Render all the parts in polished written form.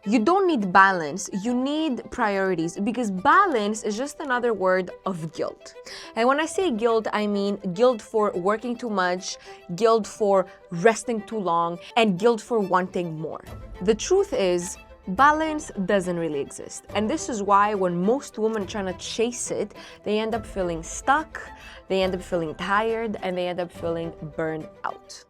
You don't need balance, you need priorities, because balance is just another word of guilt. And when I say guilt, I mean guilt for working too much, guilt for resting too long, and guilt for wanting more. The truth is, balance doesn't really exist. And this is why when most women try to chase it, they end up feeling stuck, they end up feeling tired, and they end up feeling burned out.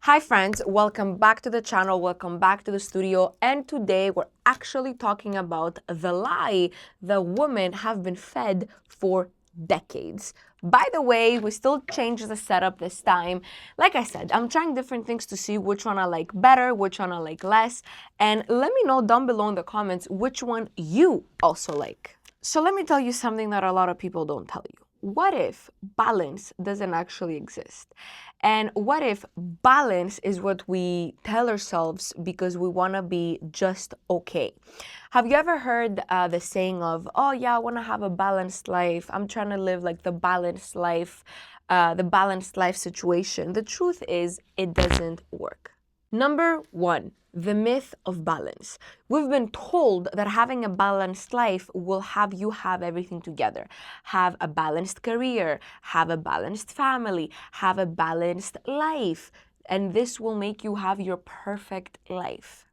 Hi friends, welcome back to the channel, welcome back to the studio, and today we're actually talking about the lie that women have been fed for decades. By the way, we still changed the setup this time. Like I said, I'm trying different things to see which one I like better, which one I like less, and let me know down below in the comments which one you also like. So let me tell you something that a lot of people don't tell you. What if balance doesn't actually exist? And what if balance is what we tell ourselves because we want to be just okay? Have you ever heard the saying of, oh yeah, I want to have a balanced life. I'm trying to live like the balanced life situation. The truth is, it doesn't work. Number one, the myth of balance. We've been told that having a balanced life will have you have everything together. Have a balanced career, have a balanced family, have a balanced life, and this will make you have your perfect life.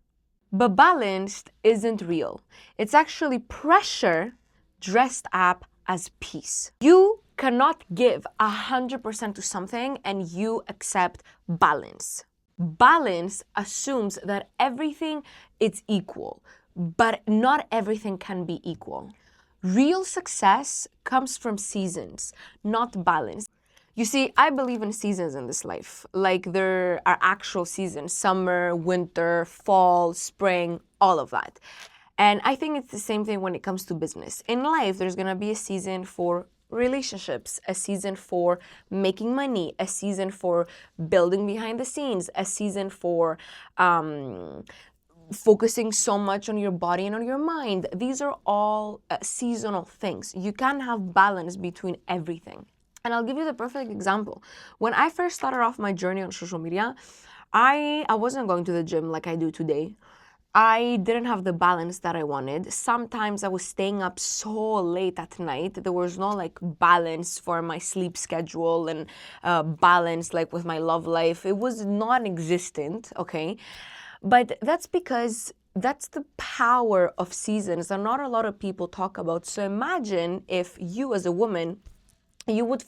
But balanced isn't real. It's actually pressure dressed up as peace. You cannot give 100% to something and you accept balance. Balance assumes that everything is equal, but not everything can be equal. Real success comes from seasons, not balance. You see, I believe in seasons in this life. Like there are actual seasons, summer, winter, fall, spring, all of that. And I think it's the same thing when it comes to business. In life, there's gonna be a season for relationships, a season for making money, a season for building behind the scenes, a season for focusing so much on your body and on your mind. These are all seasonal things. You can't have balance between everything. And I'll give you the perfect example. When I first started off my journey on social media, I wasn't going to the gym like I do today. I didn't have the balance that I wanted. Sometimes I was staying up so late at night. There was no like balance for my sleep schedule and balance like with my love life. It was non-existent, okay? But that's because that's the power of seasons that not a lot of people talk about. So imagine if you as a woman, you would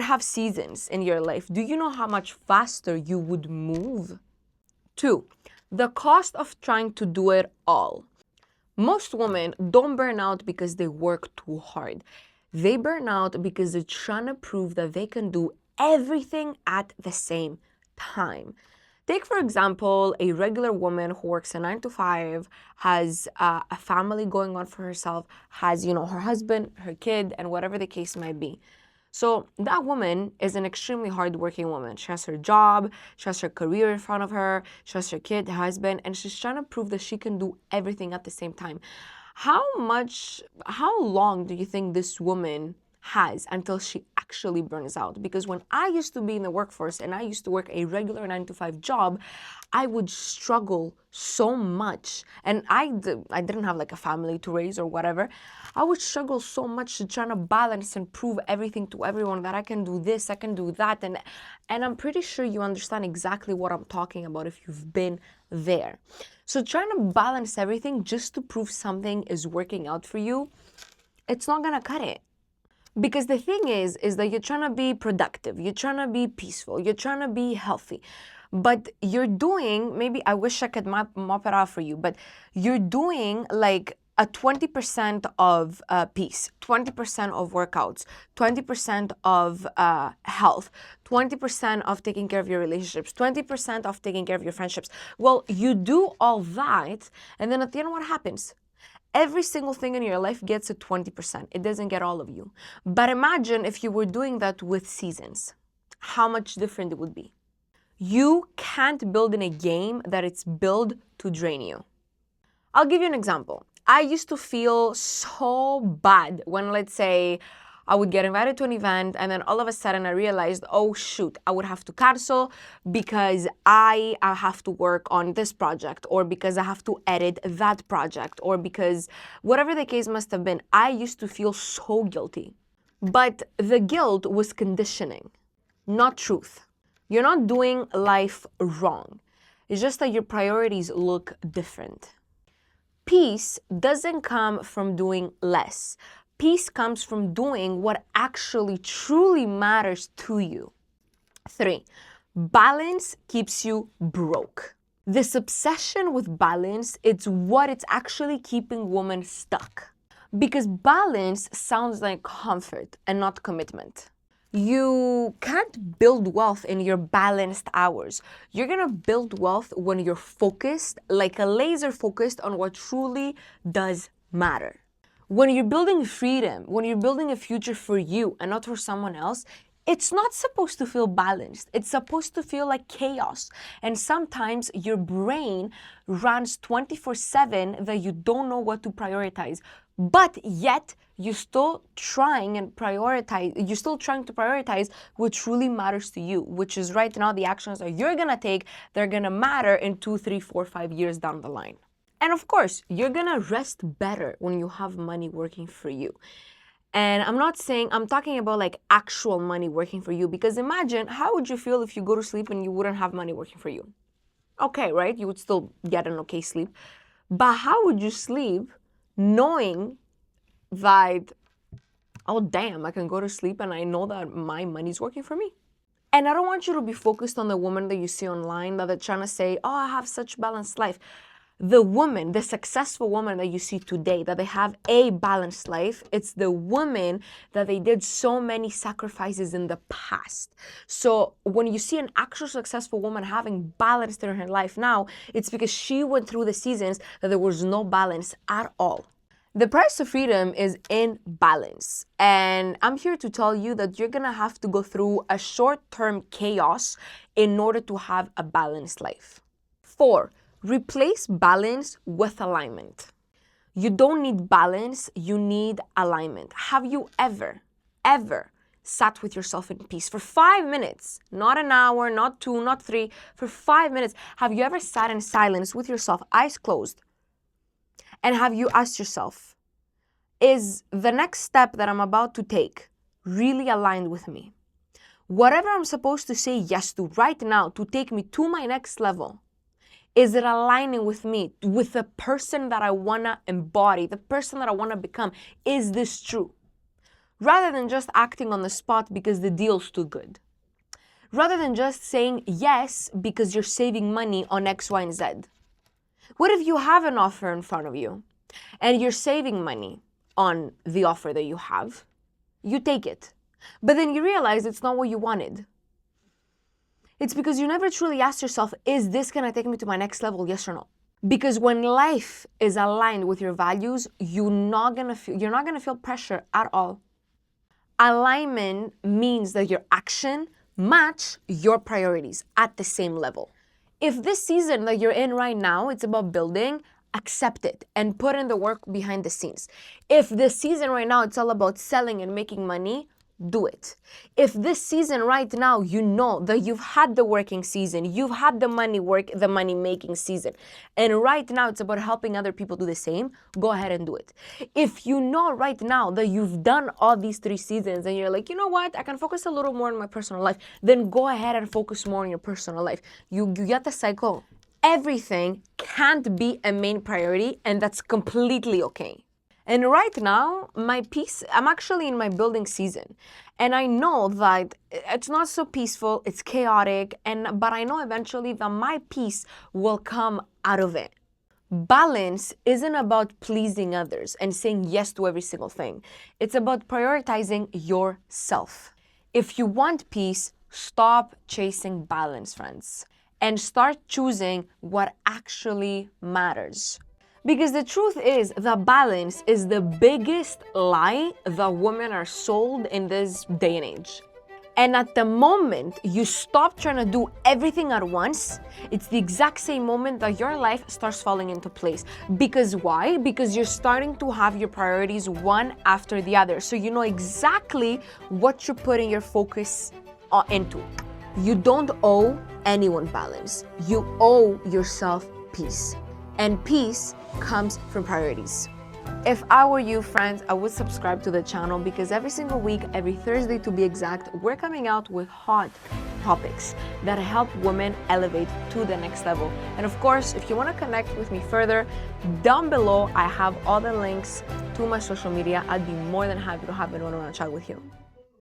have seasons in your life. Do you know how much faster you would move? 2, the cost of trying to do it all. Most women don't burn out because they work too hard. They burn out because they're trying to prove that they can do everything at the same time. Take, for example, a regular woman who works a 9 to 5, has a family going on for herself, has, her husband, her kid, and whatever the case might be. So that woman is an extremely hardworking woman. She has her job, she has her career in front of her, she has her kid, her husband, and she's trying to prove that she can do everything at the same time. How long do you think this woman has until she actually burns out? Because when I used to be in the workforce and I used to work a regular 9 to 5 job, I would struggle so much. And I didn't have like a family to raise or whatever. I would struggle so much to try to balance and prove everything to everyone that I can do this, I can do that. And I'm pretty sure you understand exactly what I'm talking about if you've been there. So trying to balance everything just to prove something is working out for you, it's not gonna cut it. Because the thing is that you're trying to be productive, you're trying to be peaceful, you're trying to be healthy. But you're doing, maybe I wish I could mop it out for you, but you're doing like a 20% of peace, 20% of workouts, 20% of health, 20% of taking care of your relationships, 20% of taking care of your friendships. Well, you do all that, and then at the end, what happens? Every single thing in your life gets a 20%. It doesn't get all of you. But imagine if you were doing that with seasons, how much different it would be. You can't build in a game that it's built to drain you. I'll give you an example. I used to feel so bad when, let's say, I would get invited to an event, and then all of a sudden I realized, oh shoot, I would have to cancel because I have to work on this project, or because I have to edit that project, or because whatever the case must have been. I used to feel so guilty. But the guilt was conditioning, not truth. You're not doing life wrong. It's just that your priorities look different. Peace doesn't come from doing less. Peace comes from doing what actually truly matters to you. 3, balance keeps you broke. This obsession with balance, it's what it's actually keeping women stuck. Because balance sounds like comfort and not commitment. You can't build wealth in your balanced hours. You're gonna build wealth when you're focused, like a laser focused on what truly does matter. When you're building freedom, when you're building a future for you and not for someone else, it's not supposed to feel balanced. It's supposed to feel like chaos. And sometimes your brain runs 24/7 that you don't know what to prioritize. But yet you're still trying to prioritize what truly matters to you, which is right now the actions that you're gonna take, they're gonna matter in 2, 3, 4, 5 years down the line. And of course, you're gonna rest better when you have money working for you. And I'm talking about like actual money working for you, because imagine, how would you feel if you go to sleep and you wouldn't have money working for you? Okay, right? You would still get an okay sleep. But how would you sleep knowing that, oh damn, I can go to sleep and I know that my money's working for me? And I don't want you to be focused on the woman that you see online that they're trying to say, oh, I have such balanced life. The woman, the successful woman that you see today, that they have a balanced life, it's the woman that they did so many sacrifices in the past. So when you see an actual successful woman having balance in her life now, it's because she went through the seasons that there was no balance at all. The price of freedom is in balance. And I'm here to tell you that you're gonna have to go through a short-term chaos in order to have a balanced life. 4, replace balance with alignment. You don't need balance, you need alignment. Have you ever sat with yourself in peace for 5 minutes? Not an hour, not 2, not 3, for 5 minutes. Have you ever sat in silence with yourself, eyes closed? And have you asked yourself, is the next step that I'm about to take really aligned with me? Whatever I'm supposed to say yes to right now to take me to my next level, is it aligning with me, with the person that I wanna embody, the person that I wanna become? Is this true? Rather than just acting on the spot because the deal's too good. Rather than just saying yes because you're saving money on X, Y, and Z. What if you have an offer in front of you and you're saving money on the offer that you have? You take it, but then you realize it's not what you wanted. It's because you never truly asked yourself, is this gonna take me to my next level, yes or no? Because when life is aligned with your values, you're not gonna feel pressure at all. Alignment means that your action match your priorities at the same level. If this season that you're in right now, it's about building, accept it and put in the work behind the scenes. If this season right now, it's all about selling and making money, do it. If this season right now, you know that you've had the working season, you've had the money making season, and right now it's about helping other people do the same, go ahead and do it. If you know right now that you've done all these 3 seasons and you're like, you know what, I can focus a little more on my personal life, then go ahead and focus more on your personal life. You get the cycle. Everything can't be a main priority, and that's completely okay. And right now, I'm actually in my building season. And I know that it's not so peaceful, it's chaotic, but I know eventually that my peace will come out of it. Balance isn't about pleasing others and saying yes to every single thing. It's about prioritizing yourself. If you want peace, stop chasing balance, friends, and start choosing what actually matters. Because the truth is that balance is the biggest lie that women are sold in this day and age. And at the moment you stop trying to do everything at once, it's the exact same moment that your life starts falling into place. Because why? Because you're starting to have your priorities one after the other. So you know exactly what you're putting your focus into. You don't owe anyone balance. You owe yourself peace. And peace comes from priorities. If I were you, friends, I would subscribe to the channel, because every single week, every Thursday to be exact, we're coming out with hot topics that help women elevate to the next level. And of course, if you want to connect with me further, down below I have all the links to my social media. I'd be more than happy to have a one-on-one chat with you.